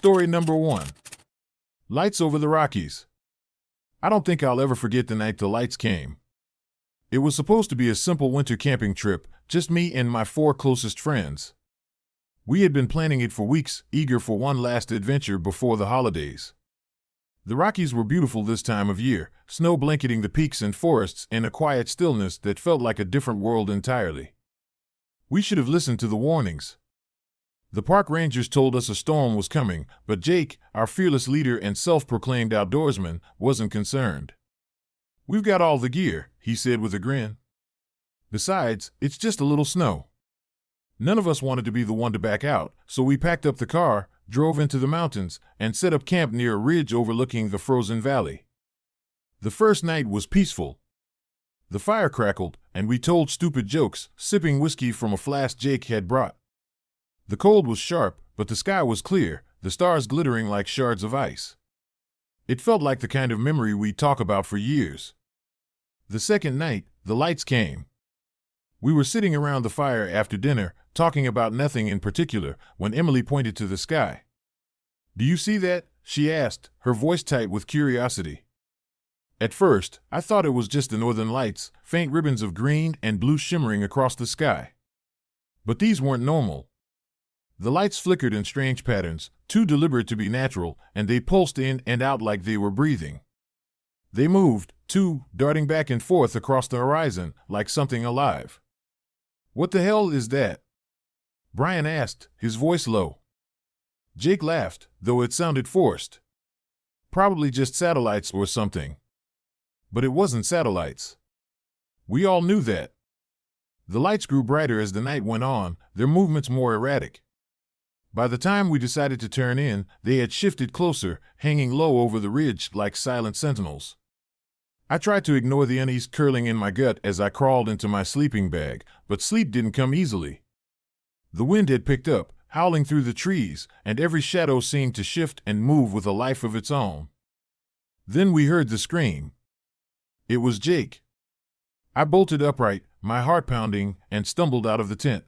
Story number 1. Lights over the Rockies. I don't think I'll ever forget the night the lights came. It was supposed to be a simple winter camping trip, just me and my 4 closest friends. We had been planning it for weeks, eager for one last adventure before the holidays. The Rockies were beautiful this time of year, snow blanketing the peaks and forests in a quiet stillness that felt like a different world entirely. We should have listened to the warnings. The park rangers told us a storm was coming, but Jake, our fearless leader and self-proclaimed outdoorsman, wasn't concerned. "We've got all the gear," he said with a grin. "Besides, it's just a little snow." None of us wanted to be the one to back out, so we packed up the car, drove into the mountains, and set up camp near a ridge overlooking the frozen valley. The first night was peaceful. The fire crackled, and we told stupid jokes, sipping whiskey from a flask Jake had brought. The cold was sharp, but the sky was clear, the stars glittering like shards of ice. It felt like the kind of memory we'd talk about for years. The second night, the lights came. We were sitting around the fire after dinner, talking about nothing in particular, when Emily pointed to the sky. "Do you see that?" she asked, her voice tight with curiosity. At first, I thought it was just the northern lights, faint ribbons of green and blue shimmering across the sky. But these weren't normal. The lights flickered in strange patterns, too deliberate to be natural, and they pulsed in and out like they were breathing. They moved, too, darting back and forth across the horizon, like something alive. "What the hell is that?" Brian asked, his voice low. Jake laughed, though it sounded forced. "Probably just satellites or something." But it wasn't satellites. We all knew that. The lights grew brighter as the night went on, their movements more erratic. By the time we decided to turn in, they had shifted closer, hanging low over the ridge like silent sentinels. I tried to ignore the unease curling in my gut as I crawled into my sleeping bag, but sleep didn't come easily. The wind had picked up, howling through the trees, and every shadow seemed to shift and move with a life of its own. Then we heard the scream. It was Jake. I bolted upright, my heart pounding, and stumbled out of the tent.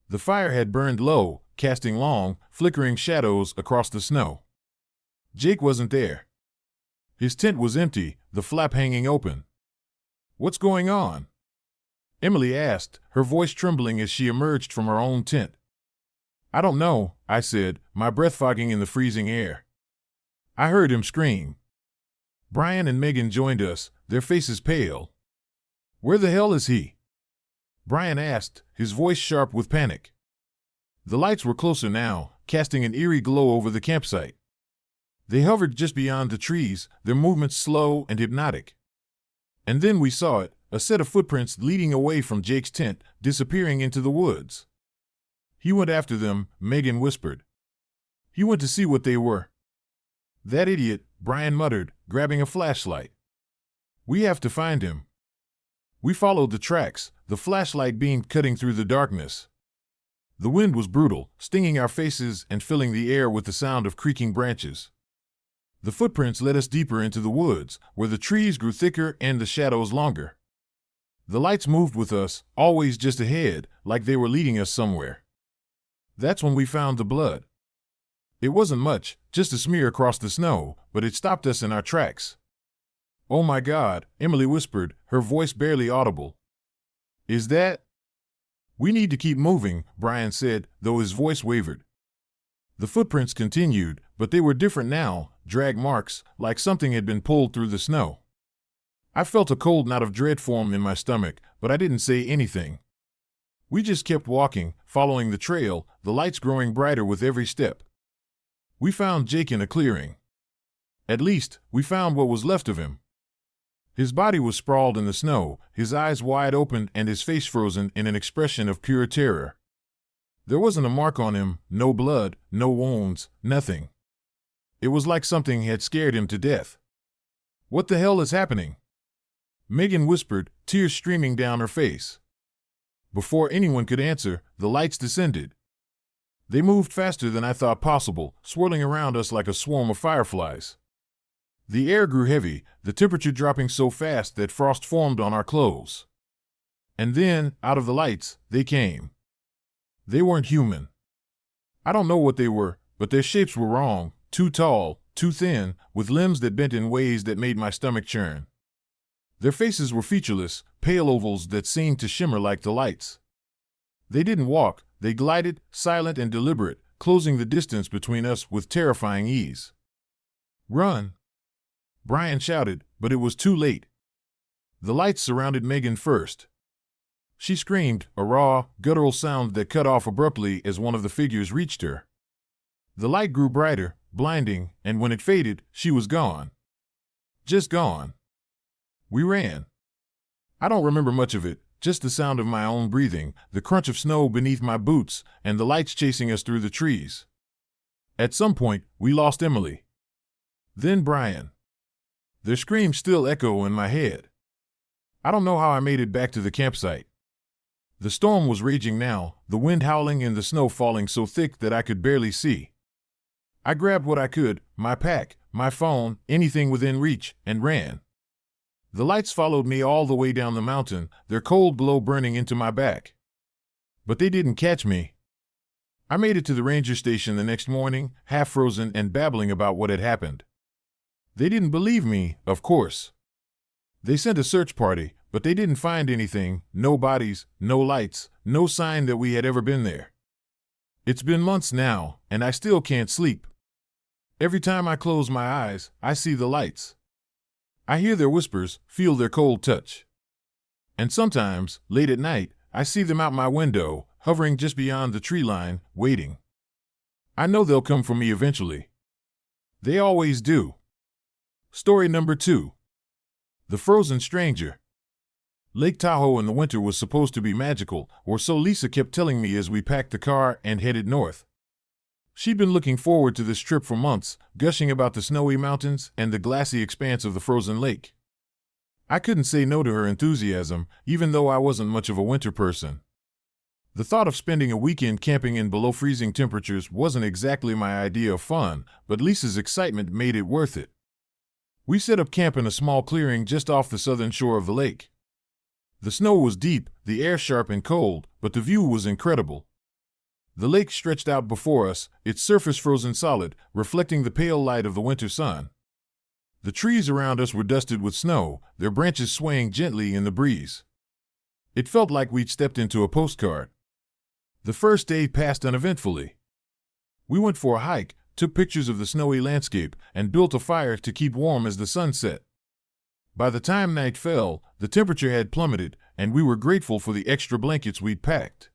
The fire had burned low, casting long, flickering shadows across the snow. Jake wasn't there. His tent was empty, the flap hanging open. "What's going on?" Emily asked, her voice trembling as she emerged from her own tent. "I don't know," I said, my breath fogging in the freezing air. I heard him scream. Brian and Megan joined us, their faces pale. "Where the hell is he?" Brian asked, his voice sharp with panic. The lights were closer now, casting an eerie glow over the campsite. They hovered just beyond the trees, their movements slow and hypnotic. And then we saw it, a set of footprints leading away from Jake's tent, disappearing into the woods. "He went after them," Megan whispered. "He went to see what they were." "That idiot," Brian muttered, grabbing a flashlight. "We have to find him." We followed the tracks, the flashlight beam cutting through the darkness. The wind was brutal, stinging our faces and filling the air with the sound of creaking branches. The footprints led us deeper into the woods, where the trees grew thicker and the shadows longer. The lights moved with us, always just ahead, like they were leading us somewhere. That's when we found the blood. It wasn't much, just a smear across the snow, but it stopped us in our tracks. "Oh my God," Emily whispered, her voice barely audible. "Is that—" "We need to keep moving," Brian said, though his voice wavered. The footprints continued, but they were different now, drag marks, like something had been pulled through the snow. I felt a cold knot of dread form in my stomach, but I didn't say anything. We just kept walking, following the trail, the lights growing brighter with every step. We found Jake in a clearing. At least, we found what was left of him. His body was sprawled in the snow, his eyes wide open and his face frozen in an expression of pure terror. There wasn't a mark on him, no blood, no wounds, nothing. It was like something had scared him to death. "What the hell is happening?" Megan whispered, tears streaming down her face. Before anyone could answer, the lights descended. They moved faster than I thought possible, swirling around us like a swarm of fireflies. The air grew heavy, the temperature dropping so fast that frost formed on our clothes. And then, out of the lights, they came. They weren't human. I don't know what they were, but their shapes were wrong, too tall, too thin, with limbs that bent in ways that made my stomach churn. Their faces were featureless, pale ovals that seemed to shimmer like the lights. They didn't walk, they glided, silent and deliberate, closing the distance between us with terrifying ease. "Run!" Brian shouted, but it was too late. The lights surrounded Megan first. She screamed, a raw, guttural sound that cut off abruptly as one of the figures reached her. The light grew brighter, blinding, and when it faded, she was gone. Just gone. We ran. I don't remember much of it, just the sound of my own breathing, the crunch of snow beneath my boots, and the lights chasing us through the trees. At some point, we lost Emily. Then Brian. Their screams still echo in my head. I don't know how I made it back to the campsite. The storm was raging now, the wind howling and the snow falling so thick that I could barely see. I grabbed what I could, my pack, my phone, anything within reach, and ran. The lights followed me all the way down the mountain, their cold glow burning into my back. But they didn't catch me. I made it to the ranger station the next morning, half frozen and babbling about what had happened. They didn't believe me, of course. They sent a search party, but they didn't find anything, no bodies, no lights, no sign that we had ever been there. It's been months now, and I still can't sleep. Every time I close my eyes, I see the lights. I hear their whispers, feel their cold touch. And sometimes, late at night, I see them out my window, hovering just beyond the tree line, waiting. I know they'll come for me eventually. They always do. Story number 2. The Frozen Stranger. Lake Tahoe in the winter was supposed to be magical, or so Lisa kept telling me as we packed the car and headed north. She'd been looking forward to this trip for months, gushing about the snowy mountains and the glassy expanse of the frozen lake. I couldn't say no to her enthusiasm, even though I wasn't much of a winter person. The thought of spending a weekend camping in below freezing temperatures wasn't exactly my idea of fun, but Lisa's excitement made it worth it. We set up camp in a small clearing just off the southern shore of the lake. The snow was deep, the air sharp and cold, but the view was incredible. The lake stretched out before us, its surface frozen solid, reflecting the pale light of the winter sun. The trees around us were dusted with snow, their branches swaying gently in the breeze. It felt like we'd stepped into a postcard. The first day passed uneventfully. We went for a hike, took pictures of the snowy landscape, and built a fire to keep warm as the sun set. By the time night fell, the temperature had plummeted, and we were grateful for the extra blankets we'd packed.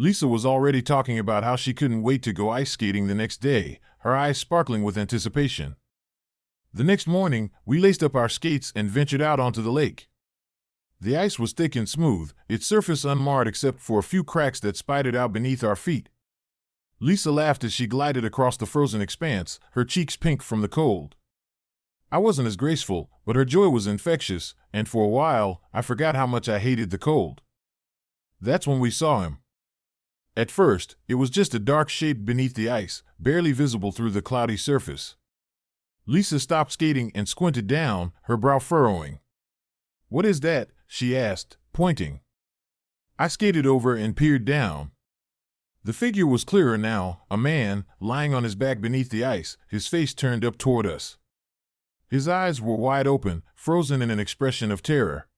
Lisa was already talking about how she couldn't wait to go ice skating the next day, her eyes sparkling with anticipation. The next morning, we laced up our skates and ventured out onto the lake. The ice was thick and smooth, its surface unmarred except for a few cracks that spidered out beneath our feet. Lisa laughed as she glided across the frozen expanse, her cheeks pink from the cold. I wasn't as graceful, but her joy was infectious, and for a while, I forgot how much I hated the cold. That's when we saw him. At first, it was just a dark shape beneath the ice, barely visible through the cloudy surface. Lisa stopped skating and squinted down, her brow furrowing. "What is that?" she asked, pointing. I skated over and peered down. The figure was clearer now, a man, lying on his back beneath the ice, his face turned up toward us. His eyes were wide open, frozen in an expression of terror.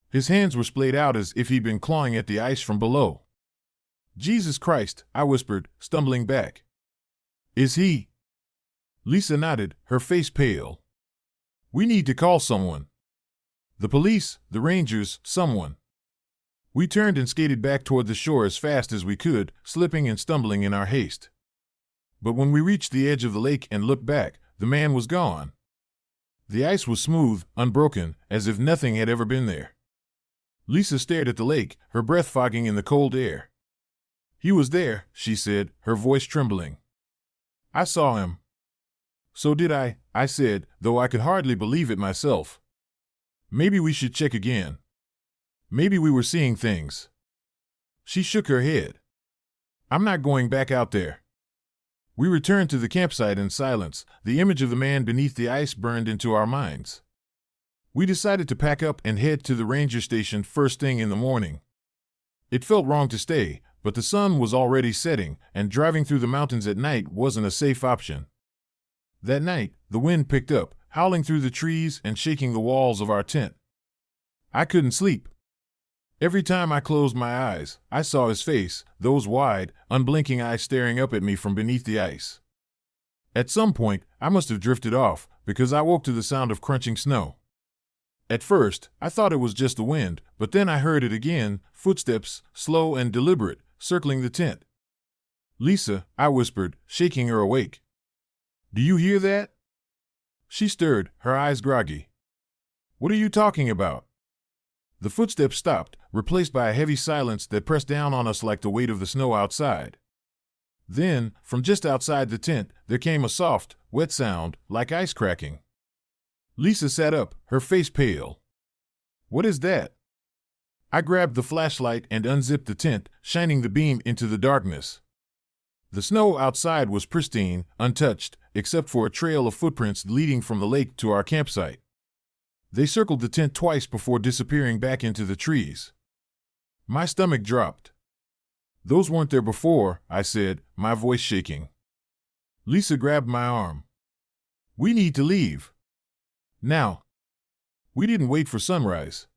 His hands were splayed out as if he'd been clawing at the ice from below. "Jesus Christ," I whispered, stumbling back. "Is he?" Lisa nodded, her face pale. "We need to call someone. The police, the rangers, someone." We turned and skated back toward the shore as fast as we could, slipping and stumbling in our haste. But when we reached the edge of the lake and looked back, the man was gone. The ice was smooth, unbroken, as if nothing had ever been there. Lisa stared at the lake, her breath fogging in the cold air. "He was there," she said, her voice trembling. "I saw him." "So did I said, though I could hardly believe it myself. Maybe we should check again. Maybe we were seeing things." She shook her head. "I'm not going back out there." We returned to the campsite in silence, the image of the man beneath the ice burned into our minds. We decided to pack up and head to the ranger station first thing in the morning. It felt wrong to stay, But the sun was already setting, and driving through the mountains at night wasn't a safe option. That night, the wind picked up, howling through the trees and shaking the walls of our tent. I couldn't sleep. Every time I closed my eyes, I saw his face, those wide, unblinking eyes staring up at me from beneath the ice. At some point, I must have drifted off, because I woke to the sound of crunching snow. At first, I thought it was just the wind, but then I heard it again, footsteps, slow and deliberate, circling the tent. "Lisa," I whispered, shaking her awake. "Do you hear that?" She stirred, her eyes groggy. "What are you talking about?" The footsteps stopped, replaced by a heavy silence that pressed down on us like the weight of the snow outside. Then, from just outside the tent, there came a soft, wet sound, like ice cracking. Lisa sat up, her face pale. "What is that?" I grabbed the flashlight and unzipped the tent, shining the beam into the darkness. The snow outside was pristine, untouched, except for a trail of footprints leading from the lake to our campsite. They circled the tent twice before disappearing back into the trees. My stomach dropped. "Those weren't there before," I said, my voice shaking. Lisa grabbed my arm. "We need to leave. Now." We didn't wait for sunrise.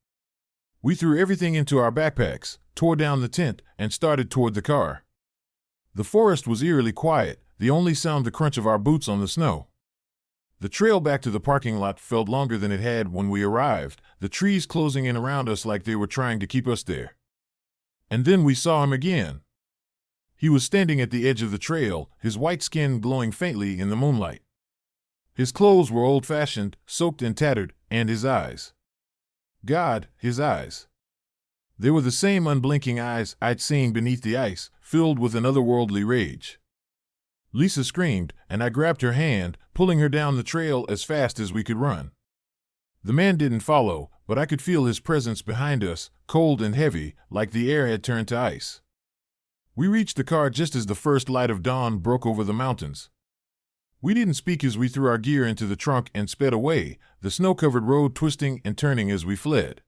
We threw everything into our backpacks, tore down the tent, and started toward the car. The forest was eerily quiet, the only sound the crunch of our boots on the snow. The trail back to the parking lot felt longer than it had when we arrived, the trees closing in around us like they were trying to keep us there. And then we saw him again. He was standing at the edge of the trail, his white skin glowing faintly in the moonlight. His clothes were old-fashioned, soaked and tattered, and his eyes. God, his eyes. They were the same unblinking eyes I'd seen beneath the ice, filled with an otherworldly rage. Lisa screamed, and I grabbed her hand, pulling her down the trail as fast as we could run. The man didn't follow, but I could feel his presence behind us, cold and heavy, like the air had turned to ice. We reached the car just as the first light of dawn broke over the mountains. We didn't speak as we threw our gear into the trunk and sped away, the snow-covered road twisting and turning as we fled.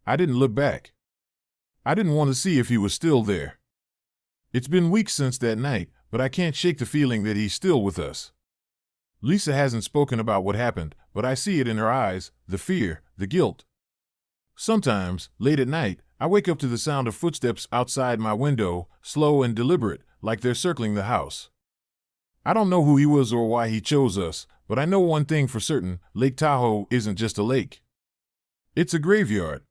I didn't look back. I didn't want to see if he was still there. It's been weeks since that night, but I can't shake the feeling that he's still with us. Lisa hasn't spoken about what happened, but I see it in her eyes, the fear, the guilt. Sometimes, late at night, I wake up to the sound of footsteps outside my window, slow and deliberate, like they're circling the house. I don't know who he was or why he chose us, but I know one thing for certain, Lake Tahoe isn't just a lake. It's a graveyard.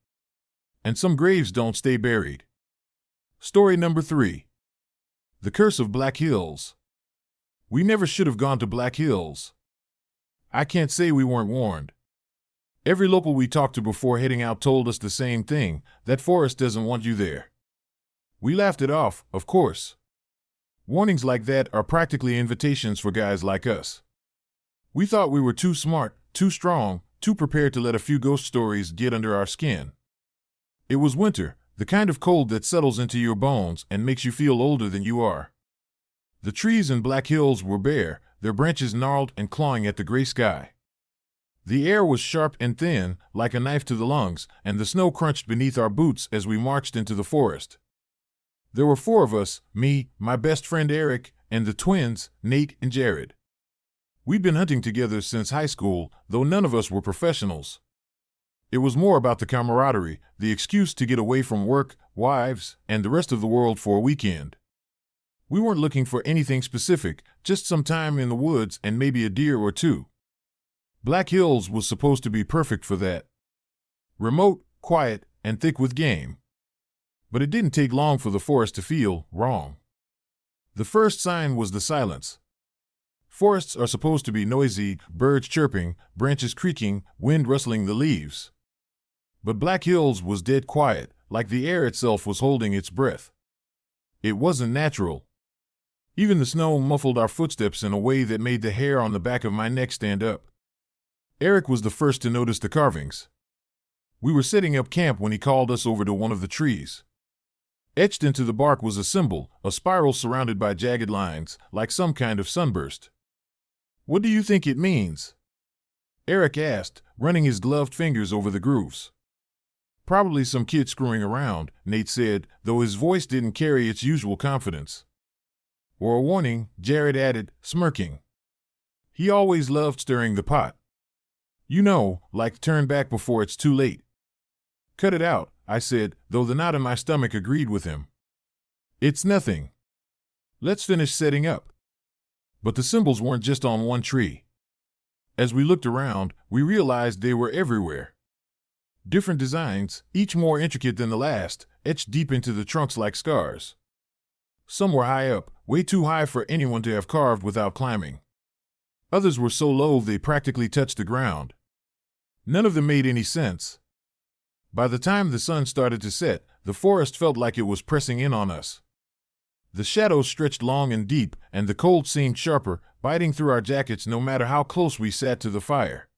And some graves don't stay buried. Story number 3. The Curse of Black Hills. We never should have gone to Black Hills. I can't say we weren't warned. Every local we talked to before heading out told us the same thing, that forest doesn't want you there. We laughed it off, of course. Warnings like that are practically invitations for guys like us. We thought we were too smart, too strong, too prepared to let a few ghost stories get under our skin. It was winter, the kind of cold that settles into your bones and makes you feel older than you are. The trees in Black Hills were bare, their branches gnarled and clawing at the gray sky. The air was sharp and thin, like a knife to the lungs, and the snow crunched beneath our boots as we marched into the forest. There were 4 of us, me, my best friend Eric, and the twins, Nate and Jared. We'd been hunting together since high school, though none of us were professionals. It was more about the camaraderie, the excuse to get away from work, wives, and the rest of the world for a weekend. We weren't looking for anything specific, just some time in the woods and maybe a deer or 2. Black Hills was supposed to be perfect for that. Remote, quiet, and thick with game. But it didn't take long for the forest to feel wrong. The first sign was the silence. Forests are supposed to be noisy, birds chirping, branches creaking, wind rustling the leaves. But Black Hills was dead quiet, like the air itself was holding its breath. It wasn't natural. Even the snow muffled our footsteps in a way that made the hair on the back of my neck stand up. Eric was the first to notice the carvings. We were setting up camp when he called us over to one of the trees. Etched into the bark was a symbol, a spiral surrounded by jagged lines, like some kind of sunburst. "What do you think it means?" Eric asked, running his gloved fingers over the grooves. Probably some kid screwing around, Nate said, though his voice didn't carry its usual confidence. Or a warning, Jared added, smirking. He always loved stirring the pot. You know, like turn back before it's too late. Cut it out, I said, though the knot in my stomach agreed with him. It's nothing. Let's finish setting up. But the symbols weren't just on one tree. As we looked around, we realized they were everywhere. Different designs, each more intricate than the last, etched deep into the trunks like scars. Some were high up, way too high for anyone to have carved without climbing. Others were so low they practically touched the ground. None of them made any sense. By the time the sun started to set, the forest felt like it was pressing in on us. The shadows stretched long and deep, and the cold seemed sharper, biting through our jackets no matter how close we sat to the fire.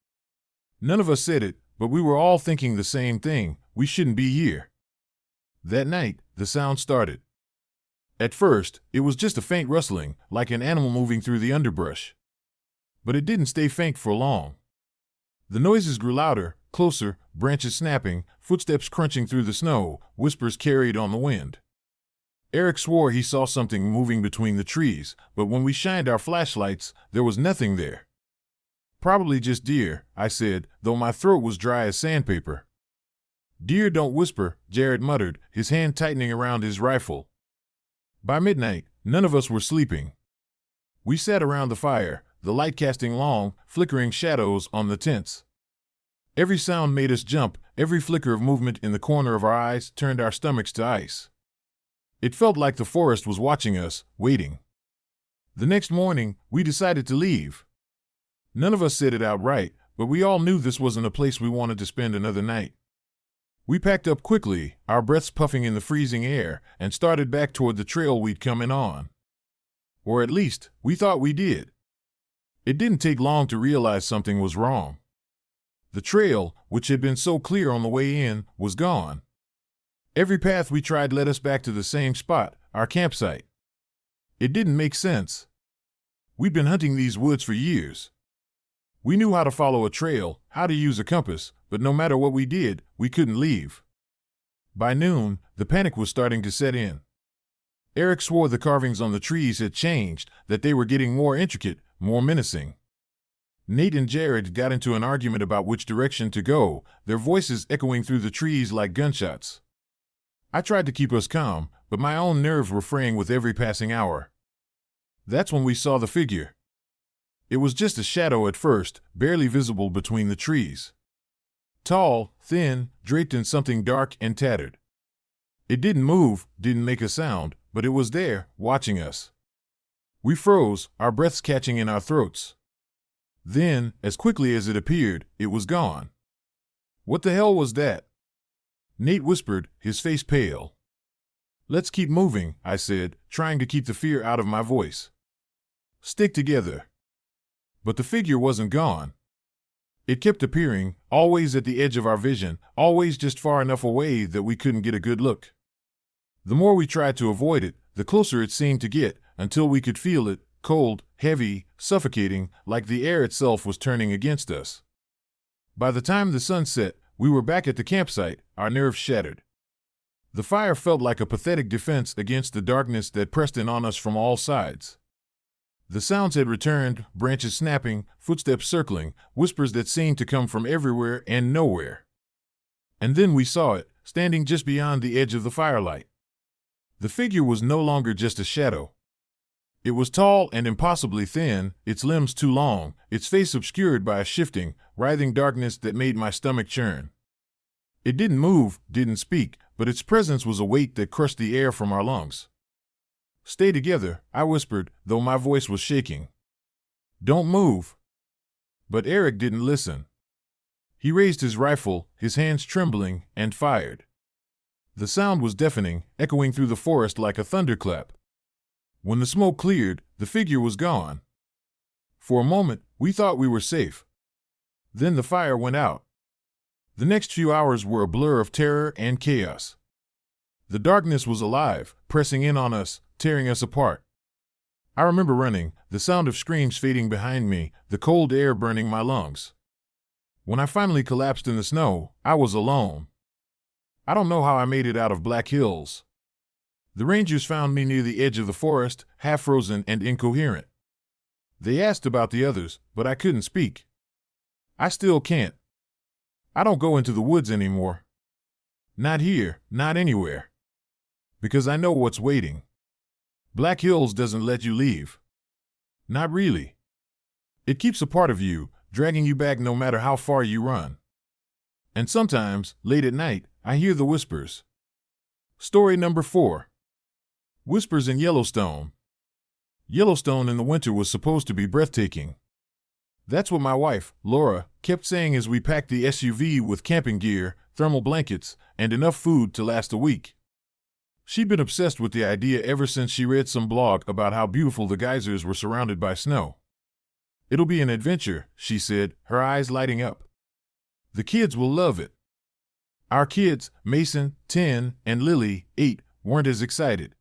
None of us said it, but we were all thinking the same thing: we shouldn't be here. That night, the sound started. At first, it was just a faint rustling, like an animal moving through the underbrush. But it didn't stay faint for long. The noises grew louder, closer, branches snapping, footsteps crunching through the snow, whispers carried on the wind. Eric swore he saw something moving between the trees, but when we shined our flashlights, there was nothing there. Probably just deer, I said, though my throat was dry as sandpaper. Deer don't whisper, Jared muttered, his hand tightening around his rifle. By midnight, none of us were sleeping. We sat around the fire, the light casting long, flickering shadows on the tents. Every sound made us jump, every flicker of movement in the corner of our eyes turned our stomachs to ice. It felt like the forest was watching us, waiting. The next morning, we decided to leave. None of us said it outright, but we all knew this wasn't a place we wanted to spend another night. We packed up quickly, our breaths puffing in the freezing air, and started back toward the trail we'd come in on. Or at least, we thought we did. It didn't take long to realize something was wrong. The trail, which had been so clear on the way in, was gone. Every path we tried led us back to the same spot, our campsite. It didn't make sense. We'd been hunting these woods for years. We knew how to follow a trail, how to use a compass, but no matter what we did, we couldn't leave. By noon, the panic was starting to set in. Eric swore the carvings on the trees had changed, that they were getting more intricate, more menacing. Nate and Jared got into an argument about which direction to go, their voices echoing through the trees like gunshots. I tried to keep us calm, but my own nerves were fraying with every passing hour. That's when we saw the figure. It was just a shadow at first, barely visible between the trees. Tall, thin, draped in something dark and tattered. It didn't move, didn't make a sound, but it was there, watching us. We froze, our breaths catching in our throats. Then, as quickly as it appeared, it was gone. What the hell was that? Nate whispered, his face pale. Let's keep moving, I said, trying to keep the fear out of my voice. Stick together. But the figure wasn't gone. It kept appearing, always at the edge of our vision, always just far enough away that we couldn't get a good look. The more we tried to avoid it, the closer it seemed to get, until we could feel it, cold, heavy, suffocating, like the air itself was turning against us. By the time the sun set, we were back at the campsite, our nerves shattered. The fire felt like a pathetic defense against the darkness that pressed in on us from all sides. The sounds had returned, branches snapping, footsteps circling, whispers that seemed to come from everywhere and nowhere. And then we saw it, standing just beyond the edge of the firelight. The figure was no longer just a shadow. It was tall and impossibly thin, its limbs too long, its face obscured by a shifting, writhing darkness that made my stomach churn. It didn't move, didn't speak, but its presence was a weight that crushed the air from our lungs. Stay together, I whispered, though my voice was shaking. Don't move. But Eric didn't listen. He raised his rifle, his hands trembling, and fired. The sound was deafening, echoing through the forest like a thunderclap. When the smoke cleared, the figure was gone. For a moment, we thought we were safe. Then the fire went out. The next few hours were a blur of terror and chaos. The darkness was alive, pressing in on us, tearing us apart. I remember running, the sound of screams fading behind me, the cold air burning my lungs. When I finally collapsed in the snow, I was alone. I don't know how I made it out of Black Hills. The rangers found me near the edge of the forest, half frozen and incoherent. They asked about the others, but I couldn't speak. I still can't. I don't go into the woods anymore. Not here, not anywhere. Because I know what's waiting. Black Hills doesn't let you leave. Not really. It keeps a part of you, dragging you back no matter how far you run. And sometimes, late at night, I hear the whispers. Story number 4. Whispers in Yellowstone. Yellowstone in the winter was supposed to be breathtaking. That's what my wife, Laura, kept saying as we packed the SUV with camping gear, thermal blankets, and enough food to last a week. She'd been obsessed with the idea ever since she read some blog about how beautiful the geysers were surrounded by snow. It'll be an adventure, she said, her eyes lighting up. The kids will love it. Our kids, Mason, 10, and Lily, 8, weren't as excited.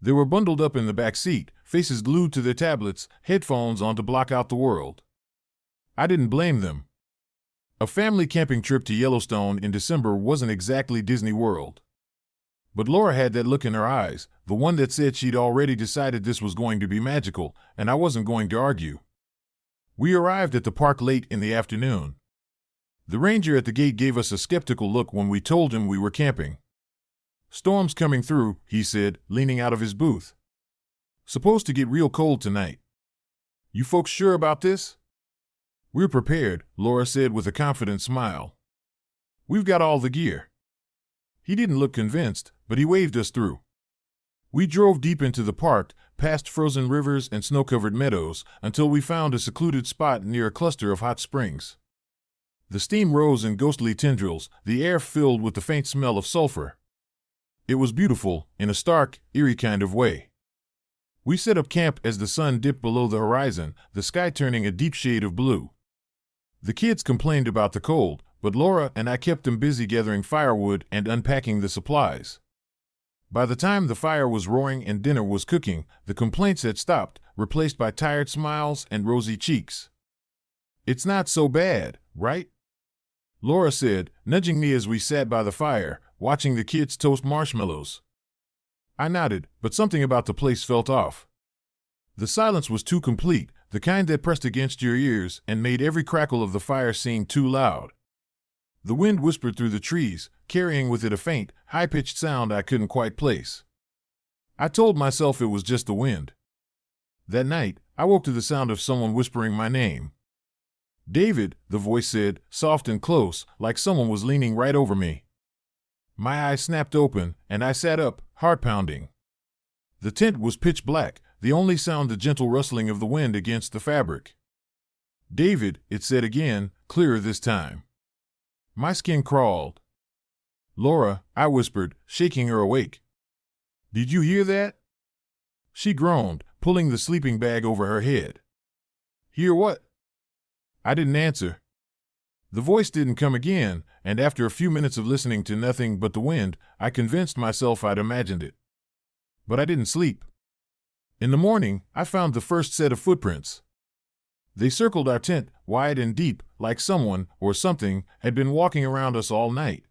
They were bundled up in the back seat, faces glued to their tablets, headphones on to block out the world. I didn't blame them. A family camping trip to Yellowstone in December wasn't exactly Disney World. But Laura had that look in her eyes, the one that said she'd already decided this was going to be magical, and I wasn't going to argue. We arrived at the park late in the afternoon. The ranger at the gate gave us a skeptical look when we told him we were camping. Storm's coming through, he said, leaning out of his booth. Supposed to get real cold tonight. You folks sure about this? We're prepared, Laura said with a confident smile. We've got all the gear. He didn't look convinced, but he waved us through. We drove deep into the park, past frozen rivers and snow-covered meadows, until we found a secluded spot near a cluster of hot springs. The steam rose in ghostly tendrils, the air filled with the faint smell of sulfur. It was beautiful, in a stark, eerie kind of way. We set up camp as the sun dipped below the horizon, the sky turning a deep shade of blue. The kids complained about the cold, but Laura and I kept them busy gathering firewood and unpacking the supplies. By the time the fire was roaring and dinner was cooking, the complaints had stopped, replaced by tired smiles and rosy cheeks. It's not so bad, right? Laura said, nudging me as we sat by the fire, watching the kids toast marshmallows. I nodded, but something about the place felt off. The silence was too complete, the kind that pressed against your ears and made every crackle of the fire seem too loud. The wind whispered through the trees, carrying with it a faint, high-pitched sound I couldn't quite place. I told myself it was just the wind. That night, I woke to the sound of someone whispering my name. David, the voice said, soft and close, like someone was leaning right over me. My eyes snapped open, and I sat up, heart pounding. The tent was pitch black, the only sound the gentle rustling of the wind against the fabric. David, it said again, clearer this time. My skin crawled. Laura, I whispered, shaking her awake. Did you hear that? She groaned, pulling the sleeping bag over her head. Hear what? I didn't answer. The voice didn't come again, and after a few minutes of listening to nothing but the wind, I convinced myself I'd imagined it. But I didn't sleep. In the morning, I found the first set of footprints. They circled our tent, wide and deep, like someone, or something, had been walking around us all night.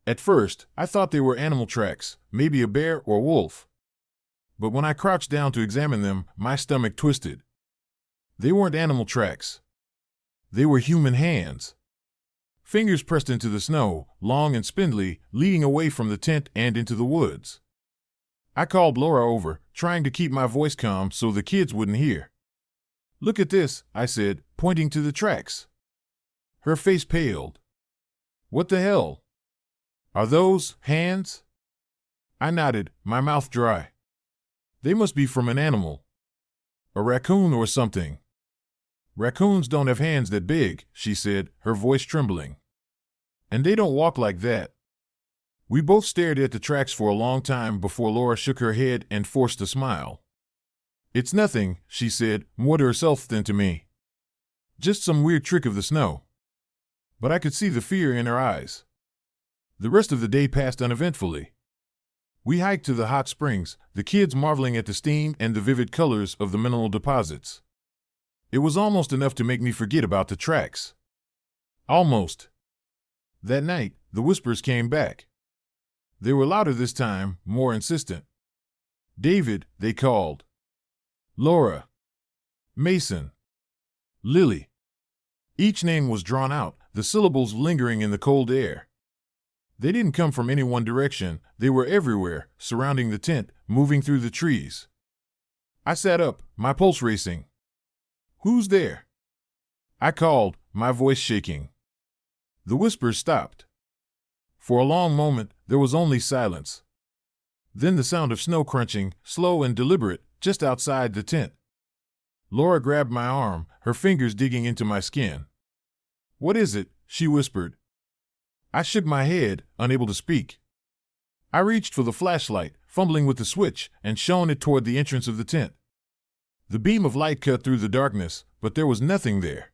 At first, I thought they were animal tracks, maybe a bear or wolf. But when I crouched down to examine them, my stomach twisted. They weren't animal tracks. They were human hands. Fingers pressed into the snow, long and spindly, leading away from the tent and into the woods. I called Laura over, trying to keep my voice calm so the kids wouldn't hear. Look at this, I said, pointing to the tracks. Her face paled. What the hell? Are those hands? I nodded, my mouth dry. They must be from an animal. A raccoon or something. Raccoons don't have hands that big, she said, her voice trembling. And they don't walk like that. We both stared at the tracks for a long time before Laura shook her head and forced a smile. It's nothing, she said, more to herself than to me. Just some weird trick of the snow. But I could see the fear in her eyes. The rest of the day passed uneventfully. We hiked to the hot springs, the kids marveling at the steam and the vivid colors of the mineral deposits. It was almost enough to make me forget about the tracks. Almost. That night, the whispers came back. They were louder this time, more insistent. David, they called. Laura. Mason. Lily. Each name was drawn out, the syllables lingering in the cold air. They didn't come from any one direction, they were everywhere, surrounding the tent, moving through the trees. I sat up, my pulse racing. Who's there? I called, my voice shaking. The whispers stopped. For a long moment, there was only silence. Then the sound of snow crunching, slow and deliberate, just outside the tent. Laura grabbed my arm, her fingers digging into my skin. What is it? She whispered. I shook my head, unable to speak. I reached for the flashlight, fumbling with the switch, and shone it toward the entrance of the tent. The beam of light cut through the darkness, but there was nothing there.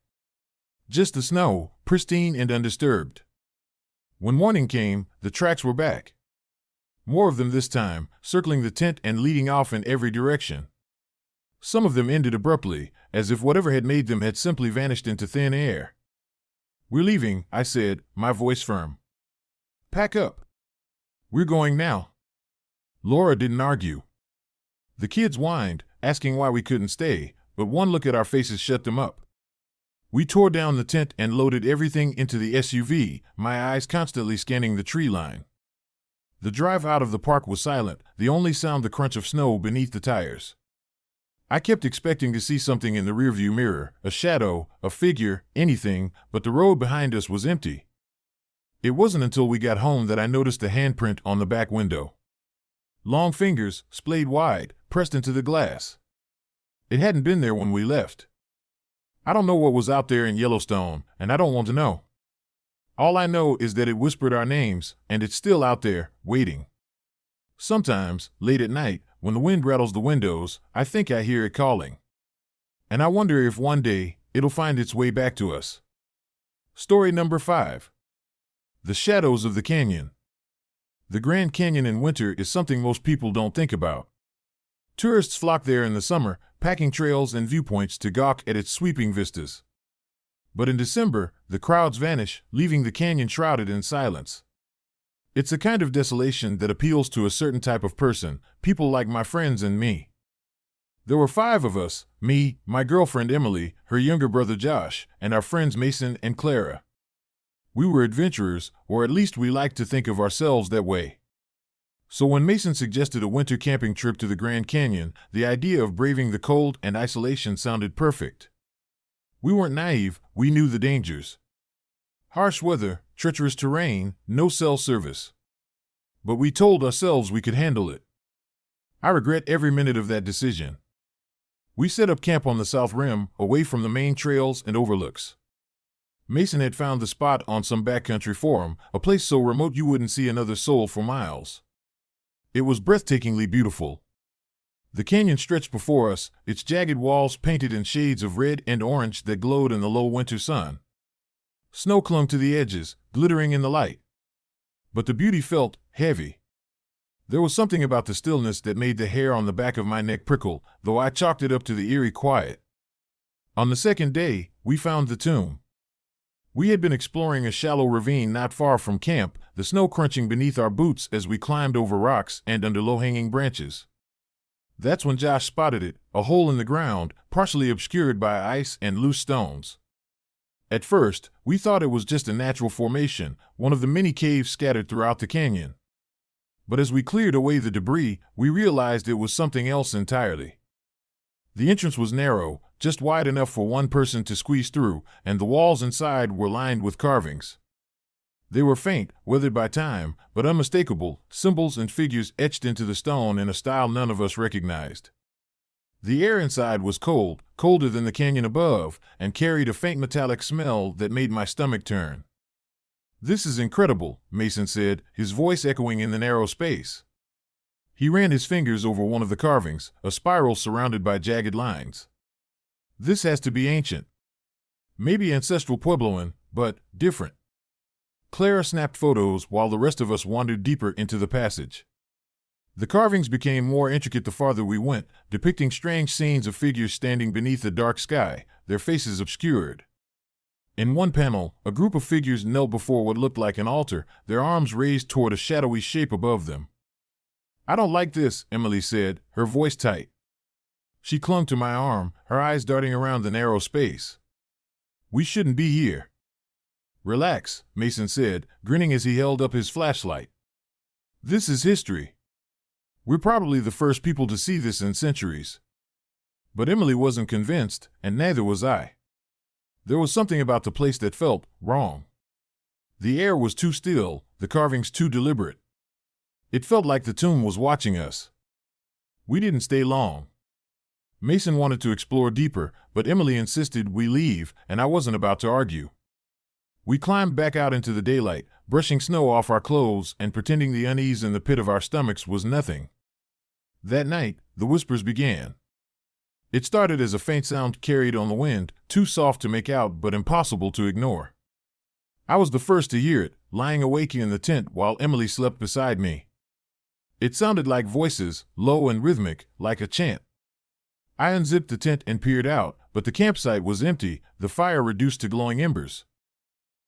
Just the snow, pristine and undisturbed. When morning came, the tracks were back. More of them this time, circling the tent and leading off in every direction. Some of them ended abruptly, as if whatever had made them had simply vanished into thin air. We're leaving, I said, my voice firm. Pack up. We're going now. Laura didn't argue. The kids whined, asking why we couldn't stay, but one look at our faces shut them up. We tore down the tent and loaded everything into the SUV, my eyes constantly scanning the tree line. The drive out of the park was silent, the only sound the crunch of snow beneath the tires. I kept expecting to see something in the rearview mirror, a shadow, a figure, anything, but the road behind us was empty. It wasn't until we got home that I noticed a handprint on the back window. Long fingers, splayed wide, pressed into the glass. It hadn't been there when we left. I don't know what was out there in Yellowstone, and I don't want to know. All I know is that it whispered our names, and it's still out there, waiting. Sometimes, late at night, when the wind rattles the windows, I think I hear it calling. And I wonder if one day, it'll find its way back to us. Story number 5. The Shadows of the Canyon. The Grand Canyon in winter is something most people don't think about. Tourists flock there in the summer, packing trails and viewpoints to gawk at its sweeping vistas. But in December, the crowds vanish, leaving the canyon shrouded in silence. It's a kind of desolation that appeals to a certain type of person, people like my friends and me. There were 5 of us, me, my girlfriend Emily, her younger brother Josh, and our friends Mason and Clara. We were adventurers, or at least we liked to think of ourselves that way. So when Mason suggested a winter camping trip to the Grand Canyon, the idea of braving the cold and isolation sounded perfect. We weren't naive, we knew the dangers. Harsh weather, treacherous terrain, no cell service. But we told ourselves we could handle it. I regret every minute of that decision. We set up camp on the south rim, away from the main trails and overlooks. Mason had found the spot on some backcountry forum, a place so remote you wouldn't see another soul for miles. It was breathtakingly beautiful. The canyon stretched before us, its jagged walls painted in shades of red and orange that glowed in the low winter sun. Snow clung to the edges, glittering in the light. But the beauty felt heavy. There was something about the stillness that made the hair on the back of my neck prickle, though I chalked it up to the eerie quiet. On the second day, we found the tomb. We had been exploring a shallow ravine not far from camp, the snow crunching beneath our boots as we climbed over rocks and under low-hanging branches. That's when Josh spotted it, a hole in the ground, partially obscured by ice and loose stones. At first, we thought it was just a natural formation, one of the many caves scattered throughout the canyon. But as we cleared away the debris, we realized it was something else entirely. The entrance was narrow, just wide enough for one person to squeeze through, and the walls inside were lined with carvings. They were faint, weathered by time, but unmistakable, symbols and figures etched into the stone in a style none of us recognized. The air inside was cold, colder than the canyon above, and carried a faint metallic smell that made my stomach turn. "This is incredible," Mason said, his voice echoing in the narrow space. He ran his fingers over one of the carvings, a spiral surrounded by jagged lines. "This has to be ancient. Maybe ancestral Puebloan, but different." Clara snapped photos while the rest of us wandered deeper into the passage. The carvings became more intricate the farther we went, depicting strange scenes of figures standing beneath a dark sky, their faces obscured. In one panel, a group of figures knelt before what looked like an altar, their arms raised toward a shadowy shape above them. "I don't like this," Emily said, her voice tight. She clung to my arm, her eyes darting around the narrow space. "We shouldn't be here." "Relax," Mason said, grinning as he held up his flashlight. "This is history. We're probably the first people to see this in centuries." But Emily wasn't convinced, and neither was I. There was something about the place that felt wrong. The air was too still, the carvings too deliberate. It felt like the tomb was watching us. We didn't stay long. Mason wanted to explore deeper, but Emily insisted we leave, and I wasn't about to argue. We climbed back out into the daylight, brushing snow off our clothes and pretending the unease in the pit of our stomachs was nothing. That night, the whispers began. It started as a faint sound carried on the wind, too soft to make out but impossible to ignore. I was the first to hear it, lying awake in the tent while Emily slept beside me. It sounded like voices, low and rhythmic, like a chant. I unzipped the tent and peered out, but the campsite was empty, the fire reduced to glowing embers.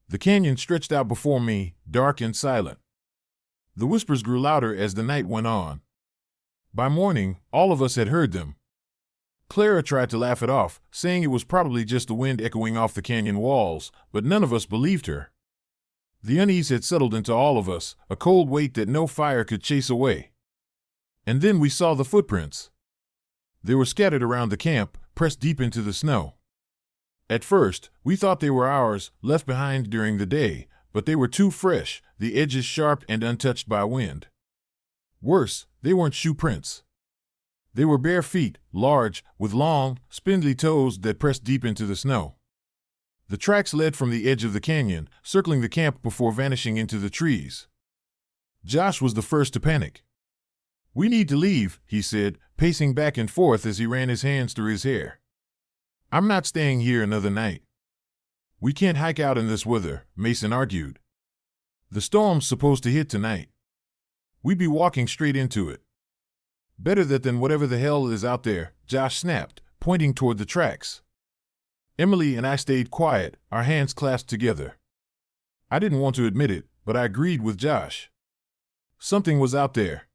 The canyon stretched out before me, dark and silent. The whispers grew louder as the night went on. By morning, all of us had heard them. Clara tried to laugh it off, saying it was probably just the wind echoing off the canyon walls, but none of us believed her. The unease had settled into all of us, a cold weight that no fire could chase away. And then we saw the footprints. They were scattered around the camp, pressed deep into the snow. At first, we thought they were ours, left behind during the day, but they were too fresh, the edges sharp and untouched by wind. Worse, they weren't shoe prints. They were bare feet, large, with long, spindly toes that pressed deep into the snow. The tracks led from the edge of the canyon, circling the camp before vanishing into the trees. Josh was the first to panic. "We need to leave," he said, pacing back and forth as he ran his hands through his hair. "I'm not staying here another night." "We can't hike out in this weather," Mason argued. "The storm's supposed to hit tonight. We'd be walking straight into it." "Better that than whatever the hell is out there," Josh snapped, pointing toward the tracks. Emily and I stayed quiet, our hands clasped together. I didn't want to admit it, but I agreed with Josh. Something was out there.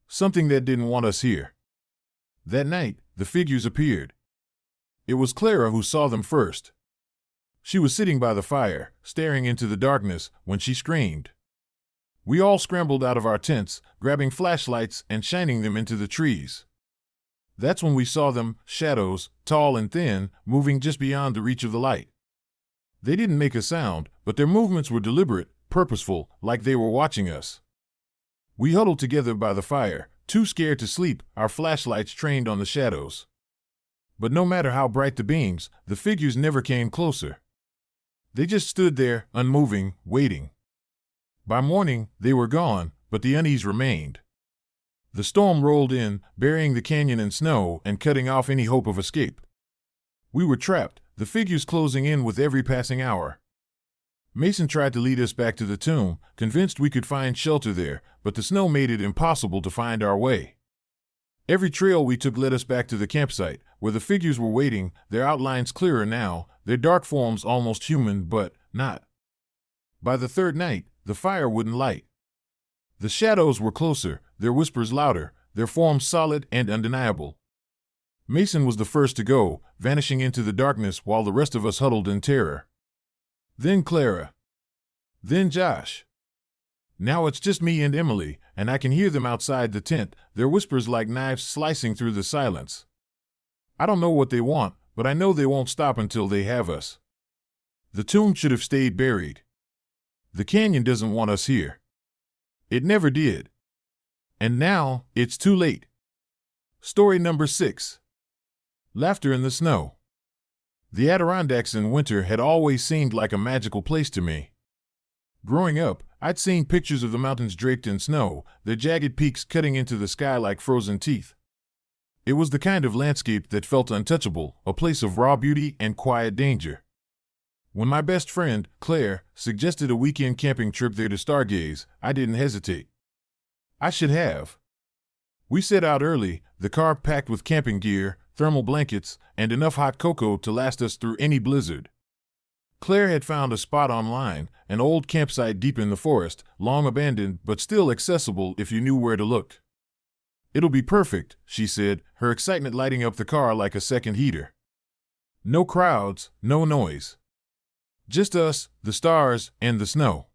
Something that didn't want us here. That night, the figures appeared. It was Clara who saw them first. She was sitting by the fire, staring into the darkness, when she screamed. We all scrambled out of our tents, grabbing flashlights and shining them into the trees. That's when we saw them, shadows, tall and thin, moving just beyond the reach of the light. They didn't make a sound, but their movements were deliberate, purposeful, like they were watching us. We huddled together by the fire, too scared to sleep, our flashlights trained on the shadows. But no matter how bright the beams, the figures never came closer. They just stood there, unmoving, waiting. By morning, they were gone, but the unease remained. The storm rolled in, burying the canyon in snow and cutting off any hope of escape. We were trapped, the figures closing in with every passing hour. Mason tried to lead us back to the tomb, convinced we could find shelter there, but the snow made it impossible to find our way. Every trail we took led us back to the campsite, where the figures were waiting, their outlines clearer now, their dark forms almost human but not. By the third night, the fire wouldn't light. The shadows were closer, their whispers louder, their forms solid and undeniable. Mason was the first to go, vanishing into the darkness while the rest of us huddled in terror. Then Clara. Then Josh. Now it's just me and Emily, and I can hear them outside the tent, their whispers like knives slicing through the silence. I don't know what they want, but I know they won't stop until they have us. The tomb should have stayed buried. The canyon doesn't want us here. It never did. And now, it's too late. Story number 6. Laughter in the Snow. The Adirondacks in winter had always seemed like a magical place to me. Growing up, I'd seen pictures of the mountains draped in snow, their jagged peaks cutting into the sky like frozen teeth. It was the kind of landscape that felt untouchable, a place of raw beauty and quiet danger. When my best friend, Claire, suggested a weekend camping trip there to stargaze, I didn't hesitate. I should have. We set out early, the car packed with camping gear, thermal blankets, and enough hot cocoa to last us through any blizzard. Claire had found a spot online, an old campsite deep in the forest, long abandoned but still accessible if you knew where to look. "It'll be perfect," she said, her excitement lighting up the car like a second heater. No crowds, no noise. Just us, the stars, and the snow.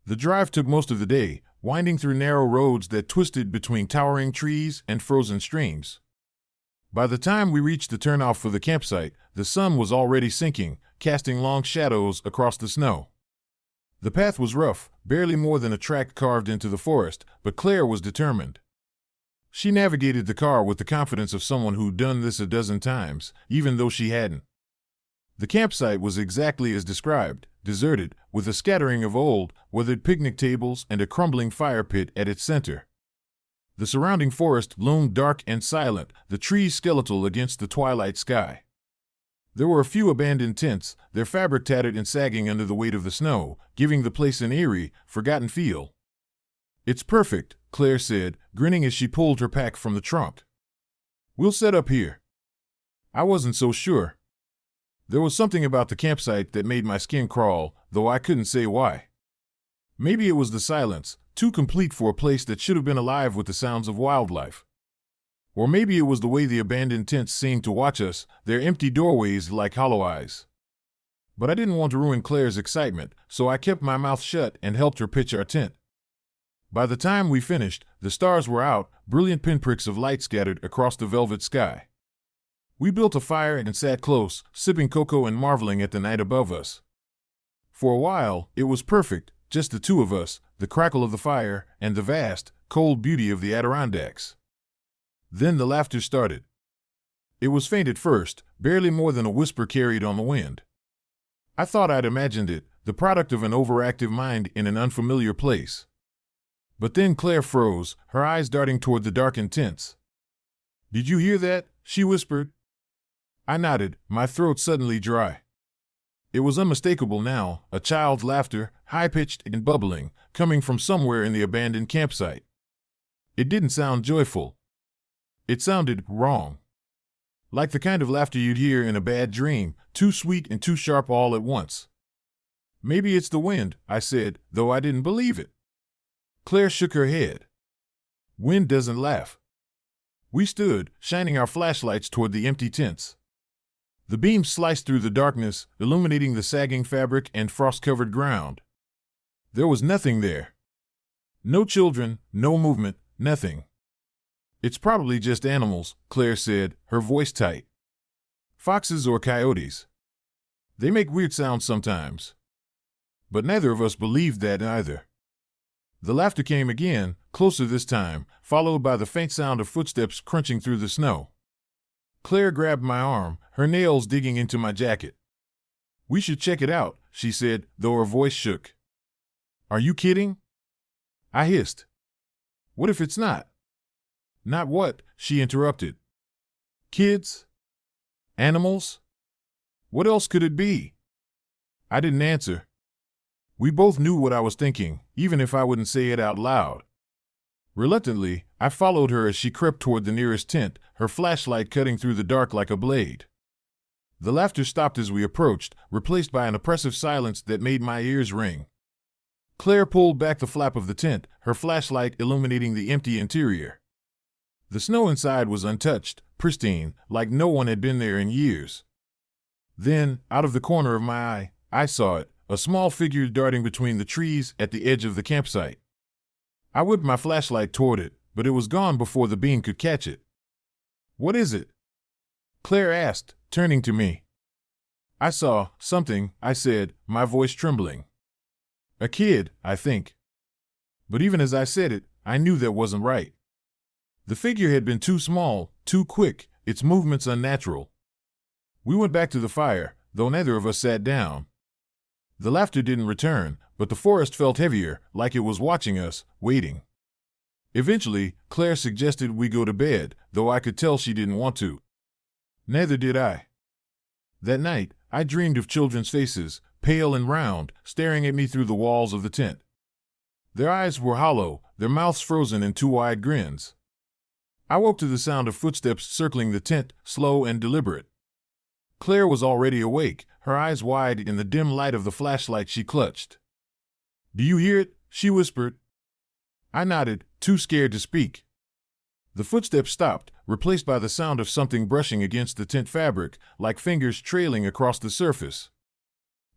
The drive took most of the day, winding through narrow roads that twisted between towering trees and frozen streams. By the time we reached the turnoff for the campsite, the sun was already sinking, casting long shadows across the snow. The path was rough, barely more than a track carved into the forest, but Claire was determined. She navigated the car with the confidence of someone who'd done this a dozen times, even though she hadn't. The campsite was exactly as described, deserted, with a scattering of old, weathered picnic tables and a crumbling fire pit at its center. The surrounding forest loomed dark and silent, the trees skeletal against the twilight sky. There were a few abandoned tents, their fabric tattered and sagging under the weight of the snow, giving the place an eerie, forgotten feel. "It's perfect," Claire said, grinning as she pulled her pack from the trunk. "We'll set up here." I wasn't so sure. There was something about the campsite that made my skin crawl, though I couldn't say why. Maybe it was the silence, too complete for a place that should have been alive with the sounds of wildlife. Or maybe it was the way the abandoned tents seemed to watch us, their empty doorways like hollow eyes. But I didn't want to ruin Claire's excitement, so I kept my mouth shut and helped her pitch our tent. By the time we finished, the stars were out, brilliant pinpricks of light scattered across the velvet sky. We built a fire and sat close, sipping cocoa and marveling at the night above us. For a while, it was perfect, just the two of us, the crackle of the fire, and the vast, cold beauty of the Adirondacks. Then the laughter started. It was faint at first, barely more than a whisper carried on the wind. I thought I'd imagined it, the product of an overactive mind in an unfamiliar place. But then Claire froze, her eyes darting toward the darkened tents. "Did you hear that?" she whispered. I nodded, my throat suddenly dry. It was unmistakable now, a child's laughter, high-pitched and bubbling, coming from somewhere in the abandoned campsite. It didn't sound joyful. It sounded wrong. Like the kind of laughter you'd hear in a bad dream, too sweet and too sharp all at once. "Maybe it's the wind," I said, though I didn't believe it. Claire shook her head. "Wind doesn't laugh." We stood, shining our flashlights toward the empty tents. The beams sliced through the darkness, illuminating the sagging fabric and frost-covered ground. There was nothing there. No children, no movement, nothing. "It's probably just animals," Claire said, her voice tight. "Foxes or coyotes. They make weird sounds sometimes." But neither of us believed that either. The laughter came again, closer this time, followed by the faint sound of footsteps crunching through the snow. Claire grabbed my arm, her nails digging into my jacket. "We should check it out," she said, though her voice shook. "Are you kidding?" I hissed. "What if it's not?" "Not what?" she interrupted. "Kids? Animals? What else could it be?" I didn't answer. We both knew what I was thinking, even if I wouldn't say it out loud. Reluctantly, I followed her as she crept toward the nearest tent, her flashlight cutting through the dark like a blade. The laughter stopped as we approached, replaced by an oppressive silence that made my ears ring. Claire pulled back the flap of the tent, her flashlight illuminating the empty interior. The snow inside was untouched, pristine, like no one had been there in years. Then, out of the corner of my eye, I saw it, a small figure darting between the trees at the edge of the campsite. I whipped my flashlight toward it, but it was gone before the beam could catch it. "What is it?" Claire asked, turning to me. "I saw something," I said, my voice trembling. "A kid, I think." But even as I said it, I knew that wasn't right. The figure had been too small, too quick, its movements unnatural. We went back to the fire, though neither of us sat down. The laughter didn't return, but the forest felt heavier, like it was watching us, waiting. Eventually, Claire suggested we go to bed, though I could tell she didn't want to. Neither did I. That night, I dreamed of children's faces, pale and round, staring at me through the walls of the tent. Their eyes were hollow, their mouths frozen in two wide grins. I woke to the sound of footsteps circling the tent, slow and deliberate. Claire was already awake, her eyes wide in the dim light of the flashlight she clutched. "Do you hear it?" she whispered. I nodded, too scared to speak. The footsteps stopped, replaced by the sound of something brushing against the tent fabric, like fingers trailing across the surface.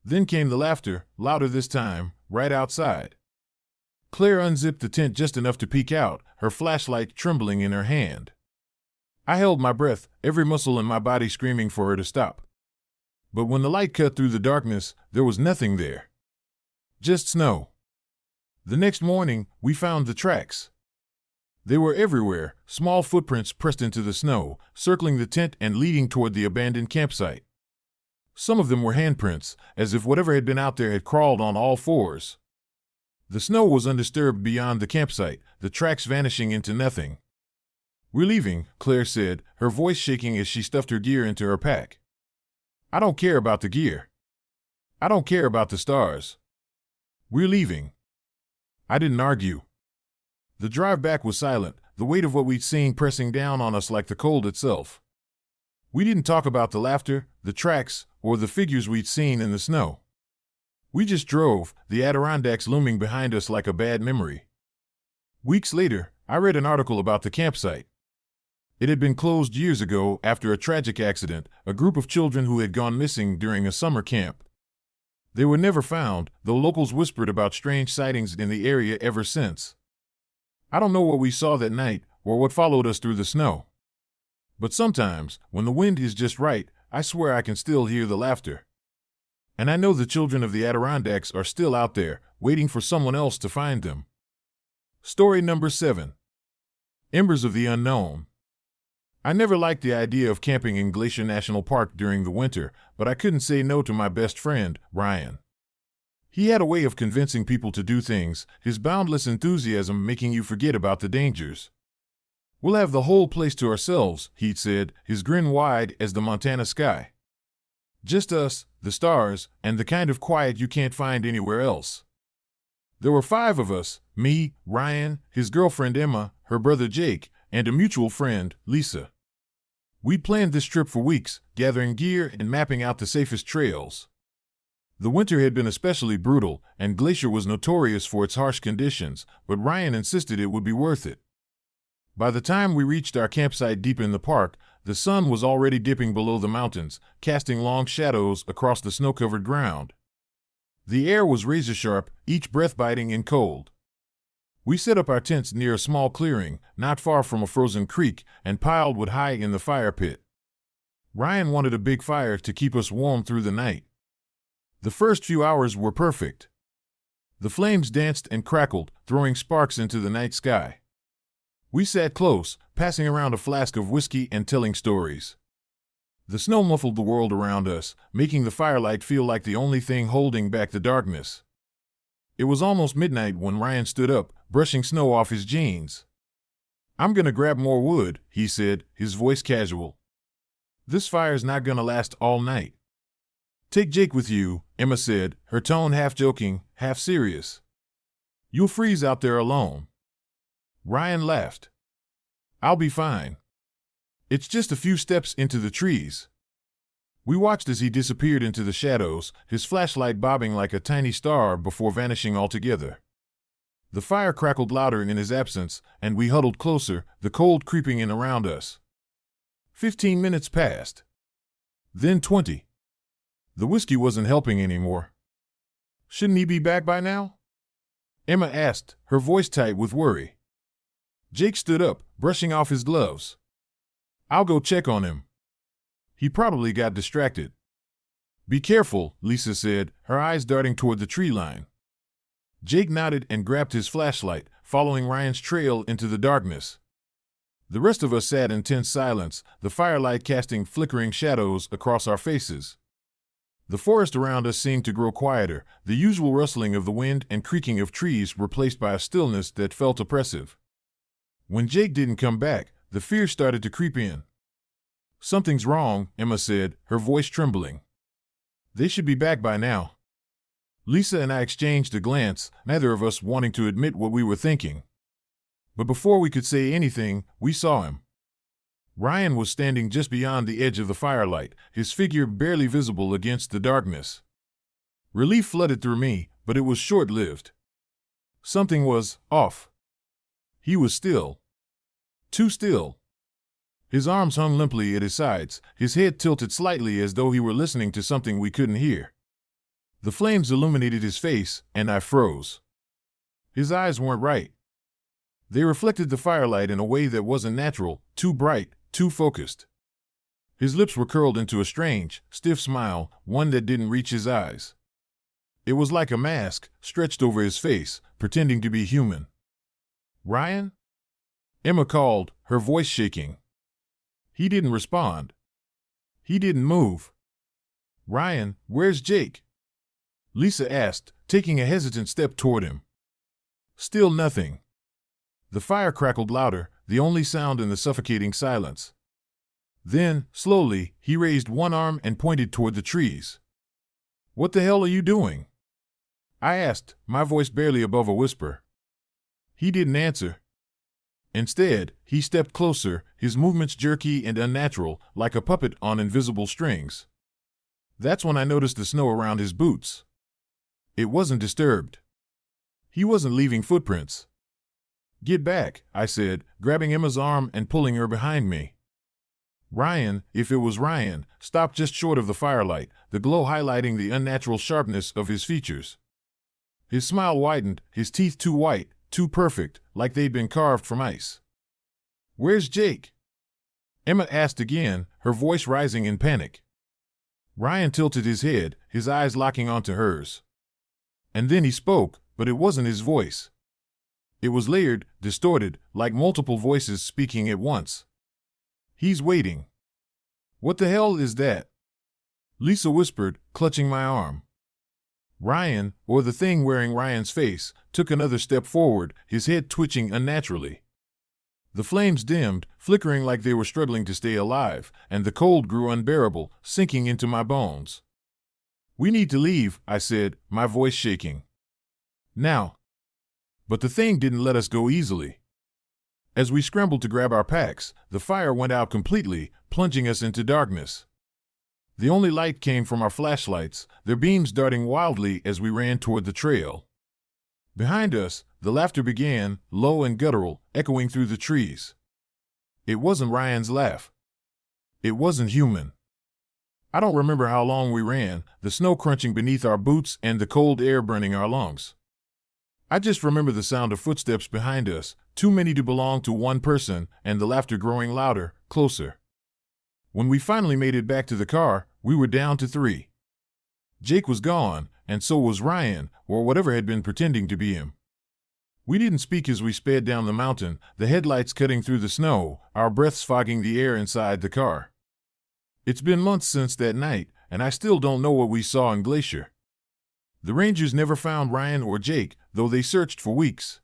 Then came the laughter, louder this time, right outside. Claire unzipped the tent just enough to peek out, her flashlight trembling in her hand. I held my breath, every muscle in my body screaming for her to stop. But when the light cut through the darkness, there was nothing there. Just snow. The next morning, we found the tracks. They were everywhere, small footprints pressed into the snow, circling the tent and leading toward the abandoned campsite. Some of them were handprints, as if whatever had been out there had crawled on all fours. The snow was undisturbed beyond the campsite, the tracks vanishing into nothing. "We're leaving," Claire said, her voice shaking as she stuffed her gear into her pack. "I don't care about the gear. I don't care about the stars. We're leaving." I didn't argue. The drive back was silent, the weight of what we'd seen pressing down on us like the cold itself. We didn't talk about the laughter, the tracks, or the figures we'd seen in the snow. We just drove, the Adirondacks looming behind us like a bad memory. Weeks later, I read an article about the campsite. It had been closed years ago after a tragic accident, a group of children who had gone missing during a summer camp. They were never found, though locals whispered about strange sightings in the area ever since. I don't know what we saw that night, or what followed us through the snow. But sometimes, when the wind is just right, I swear I can still hear the laughter. And I know the children of the Adirondacks are still out there, waiting for someone else to find them. Story number 7. Embers of the Unknown. I never liked the idea of camping in Glacier National Park during the winter, but I couldn't say no to my best friend, Ryan. He had a way of convincing people to do things, his boundless enthusiasm making you forget about the dangers. "We'll have the whole place to ourselves," he'd said, his grin wide as the Montana sky. "Just us, the stars, and the kind of quiet you can't find anywhere else." There were 5 of us, me, Ryan, his girlfriend Emma, her brother Jake, and a mutual friend, Lisa. We'd planned this trip for weeks, gathering gear and mapping out the safest trails. The winter had been especially brutal, and Glacier was notorious for its harsh conditions, but Ryan insisted it would be worth it. By the time we reached our campsite deep in the park, the sun was already dipping below the mountains, casting long shadows across the snow-covered ground. The air was razor-sharp, each breath biting and cold. We set up our tents near a small clearing, not far from a frozen creek, and piled wood high in the fire pit. Ryan wanted a big fire to keep us warm through the night. The first few hours were perfect. The flames danced and crackled, throwing sparks into the night sky. We sat close, passing around a flask of whiskey and telling stories. The snow muffled the world around us, making the firelight feel like the only thing holding back the darkness. It was almost midnight when Ryan stood up, brushing snow off his jeans. "I'm gonna grab more wood," he said, his voice casual. "This fire's not gonna last all night." "Take Jake with you," Emma said, her tone half joking, half serious. "You'll freeze out there alone." Ryan laughed. "I'll be fine. It's just a few steps into the trees." We watched as he disappeared into the shadows, his flashlight bobbing like a tiny star before vanishing altogether. The fire crackled louder in his absence, and we huddled closer, the cold creeping in around us. 15 minutes passed. Then 20. The whiskey wasn't helping anymore. "Shouldn't he be back by now?" Emma asked, her voice tight with worry. Jake stood up, brushing off his gloves. "I'll go check on him. He probably got distracted." "Be careful," Lisa said, her eyes darting toward the tree line. Jake nodded and grabbed his flashlight, following Ryan's trail into the darkness. The rest of us sat in tense silence, the firelight casting flickering shadows across our faces. The forest around us seemed to grow quieter, the usual rustling of the wind and creaking of trees replaced by a stillness that felt oppressive. When Jake didn't come back, the fear started to creep in. "Something's wrong," Emma said, her voice trembling. "They should be back by now." Lisa and I exchanged a glance, neither of us wanting to admit what we were thinking. But before we could say anything, we saw him. Ryan was standing just beyond the edge of the firelight, his figure barely visible against the darkness. Relief flooded through me, but it was short-lived. Something was off. He was still. Too still. His arms hung limply at his sides, his head tilted slightly as though he were listening to something we couldn't hear. The flames illuminated his face, and I froze. His eyes weren't right. They reflected the firelight in a way that wasn't natural, too bright, too focused. His lips were curled into a strange, stiff smile, one that didn't reach his eyes. It was like a mask, stretched over his face, pretending to be human. "Ryan?" Emma called, her voice shaking. He didn't respond. He didn't move. "Ryan, where's Jake?" Lisa asked, taking a hesitant step toward him. Still nothing. The fire crackled louder, the only sound in the suffocating silence. Then, slowly, he raised one arm and pointed toward the trees. "What the hell are you doing?" I asked, my voice barely above a whisper. He didn't answer. Instead, he stepped closer, his movements jerky and unnatural, like a puppet on invisible strings. That's when I noticed the snow around his boots. It wasn't disturbed. He wasn't leaving footprints. "Get back," I said, grabbing Emma's arm and pulling her behind me. Ryan, if it was Ryan, stopped just short of the firelight, the glow highlighting the unnatural sharpness of his features. His smile widened, his teeth too white, too perfect, like they'd been carved from ice. "Where's Jake?" Emma asked again, her voice rising in panic. Ryan tilted his head, his eyes locking onto hers. And then he spoke, but it wasn't his voice. It was layered, distorted, like multiple voices speaking at once. "He's waiting." "What the hell is that?" Lisa whispered, clutching my arm. Ryan, or the thing wearing Ryan's face, took another step forward, his head twitching unnaturally. The flames dimmed, flickering like they were struggling to stay alive, and the cold grew unbearable, sinking into my bones. "We need to leave," I said, my voice shaking. "Now." But the thing didn't let us go easily. As we scrambled to grab our packs, the fire went out completely, plunging us into darkness. The only light came from our flashlights, their beams darting wildly as we ran toward the trail. Behind us, the laughter began, low and guttural, echoing through the trees. It wasn't Ryan's laugh. It wasn't human. I don't remember how long we ran, the snow crunching beneath our boots and the cold air burning our lungs. I just remember the sound of footsteps behind us, too many to belong to one person, and the laughter growing louder, closer. When we finally made it back to the car, we were down to 3. Jake was gone, and so was Ryan, or whatever had been pretending to be him. We didn't speak as we sped down the mountain, the headlights cutting through the snow, our breaths fogging the air inside the car. It's been months since that night, and I still don't know what we saw in Glacier. The Rangers never found Ryan or Jake, though they searched for weeks.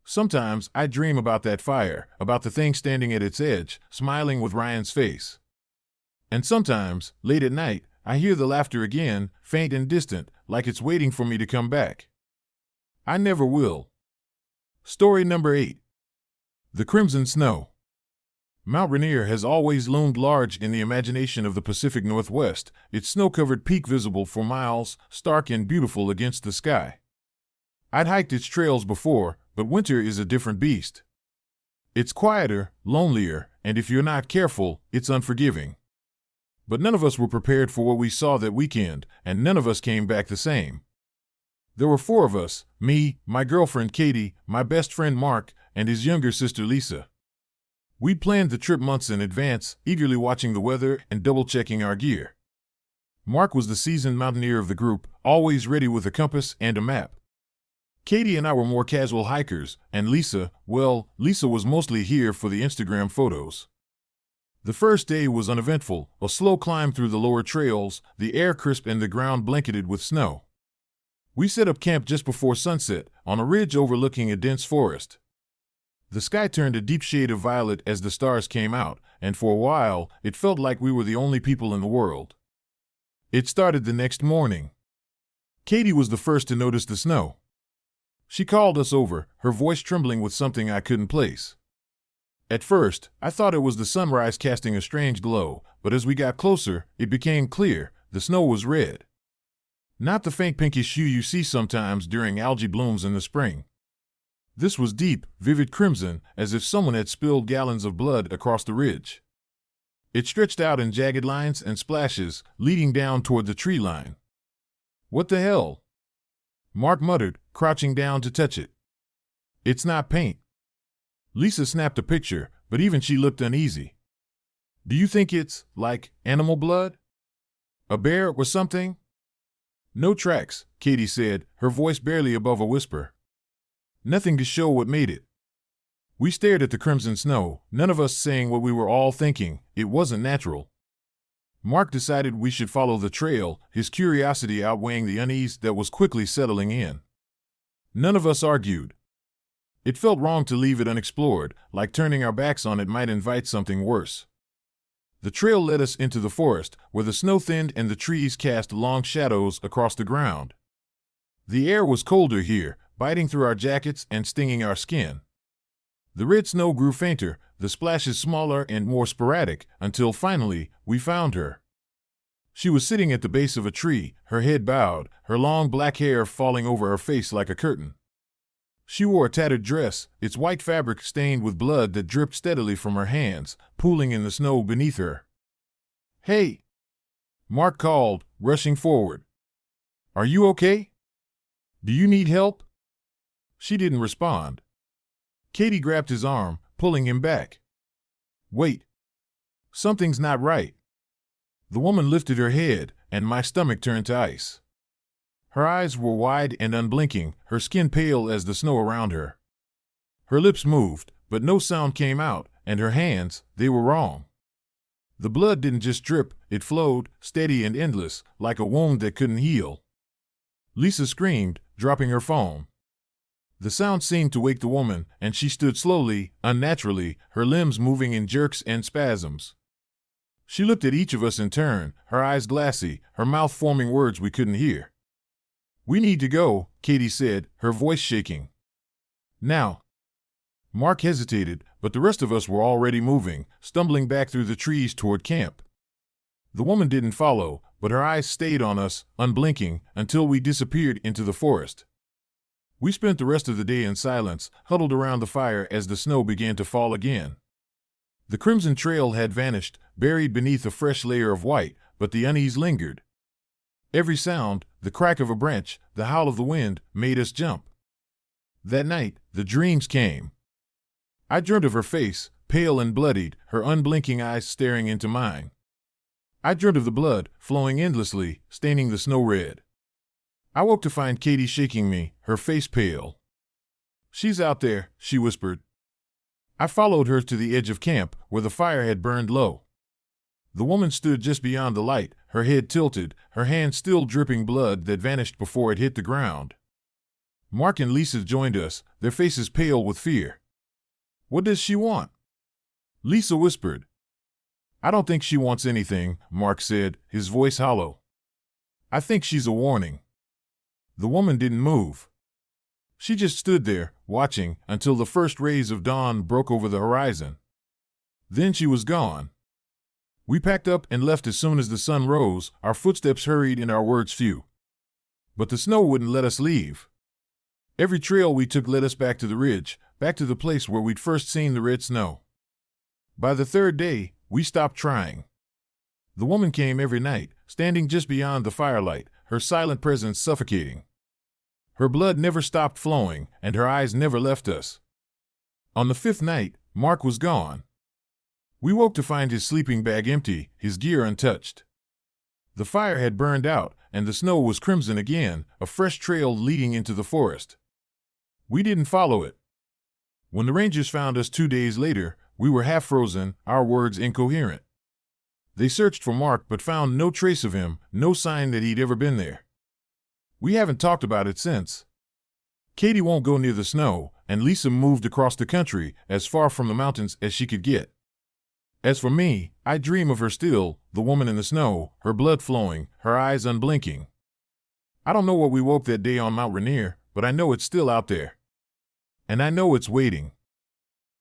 Sometimes I dream about that fire, about the thing standing at its edge, smiling with Ryan's face. And sometimes, late at night, I hear the laughter again, faint and distant, like it's waiting for me to come back. I never will. Story number 8. The Crimson Snow. Mount Rainier has always loomed large in the imagination of the Pacific Northwest, its snow-covered peak visible for miles, stark and beautiful against the sky. I'd hiked its trails before, but winter is a different beast. It's quieter, lonelier, and if you're not careful, it's unforgiving. But none of us were prepared for what we saw that weekend, and none of us came back the same. There were 4 of us, me, my girlfriend Katie, my best friend Mark, and his younger sister Lisa. We'd planned the trip months in advance, eagerly watching the weather and double-checking our gear. Mark was the seasoned mountaineer of the group, always ready with a compass and a map. Katie and I were more casual hikers, and Lisa was mostly here for the Instagram photos. The first day was uneventful, a slow climb through the lower trails, the air crisp and the ground blanketed with snow. We set up camp just before sunset, on a ridge overlooking a dense forest. The sky turned a deep shade of violet as the stars came out, and for a while, it felt like we were the only people in the world. It started the next morning. Katie was the first to notice the snow. She called us over, her voice trembling with something I couldn't place. At first, I thought it was the sunrise casting a strange glow, but as we got closer, it became clear. The snow was red. Not the faint pinkish hue you see sometimes during algae blooms in the spring. This was deep, vivid crimson, as if someone had spilled gallons of blood across the ridge. It stretched out in jagged lines and splashes, leading down toward the tree line. "What the hell?" Mark muttered, crouching down to touch it. "It's not paint." Lisa snapped a picture, but even she looked uneasy. "Do you think it's, like, animal blood? A bear or something?" "No tracks," Katie said, her voice barely above a whisper. "Nothing to show what made it." We stared at the crimson snow, none of us saying what we were all thinking. It wasn't natural. Mark decided we should follow the trail, his curiosity outweighing the unease that was quickly settling in. None of us argued. It felt wrong to leave it unexplored, like turning our backs on it might invite something worse. The trail led us into the forest, where the snow thinned and the trees cast long shadows across the ground. The air was colder here, biting through our jackets and stinging our skin. The red snow grew fainter, the splashes smaller and more sporadic, until finally, we found her. She was sitting at the base of a tree, her head bowed, her long black hair falling over her face like a curtain. She wore a tattered dress, its white fabric stained with blood that dripped steadily from her hands, pooling in the snow beneath her. "Hey!" Mark called, rushing forward. "Are you okay? Do you need help?" She didn't respond. Katie grabbed his arm, pulling him back. "Wait. Something's not right." The woman lifted her head, and my stomach turned to ice. Her eyes were wide and unblinking, her skin pale as the snow around her. Her lips moved, but no sound came out, and her hands, they were wrong. The blood didn't just drip, it flowed, steady and endless, like a wound that couldn't heal. Lisa screamed, dropping her phone. The sound seemed to wake the woman, and she stood slowly, unnaturally, her limbs moving in jerks and spasms. She looked at each of us in turn, her eyes glassy, her mouth forming words we couldn't hear. "We need to go," Katie said, her voice shaking. "Now." Mark hesitated, but the rest of us were already moving, stumbling back through the trees toward camp. The woman didn't follow, but her eyes stayed on us, unblinking, until we disappeared into the forest. We spent the rest of the day in silence, huddled around the fire as the snow began to fall again. The crimson trail had vanished, buried beneath a fresh layer of white, but the unease lingered. Every sound, the crack of a branch, the howl of the wind, made us jump. That night, the dreams came. I dreamt of her face, pale and bloodied, her unblinking eyes staring into mine. I dreamt of the blood, flowing endlessly, staining the snow red. I woke to find Katie shaking me, her face pale. "She's out there," she whispered. I followed her to the edge of camp, where the fire had burned low. The woman stood just beyond the light, her head tilted, her hand still dripping blood that vanished before it hit the ground. Mark and Lisa joined us, their faces pale with fear. "What does she want?" Lisa whispered. "I don't think she wants anything," Mark said, his voice hollow. "I think she's a warning." The woman didn't move. She just stood there, watching, until the first rays of dawn broke over the horizon. Then she was gone. We packed up and left as soon as the sun rose, our footsteps hurried and our words few. But the snow wouldn't let us leave. Every trail we took led us back to the ridge, back to the place where we'd first seen the red snow. By the third day, we stopped trying. The woman came every night, standing just beyond the firelight, her silent presence suffocating. Her blood never stopped flowing, and her eyes never left us. On the fifth night, Mark was gone. We woke to find his sleeping bag empty, his gear untouched. The fire had burned out, and the snow was crimson again, a fresh trail leading into the forest. We didn't follow it. When the rangers found us 2 days later, we were half frozen, our words incoherent. They searched for Mark but found no trace of him, no sign that he'd ever been there. We haven't talked about it since. Katie won't go near the snow, and Lisa moved across the country, as far from the mountains as she could get. As for me, I dream of her still, the woman in the snow, her blood flowing, her eyes unblinking. I don't know what we woke that day on Mount Rainier, but I know it's still out there. And I know it's waiting.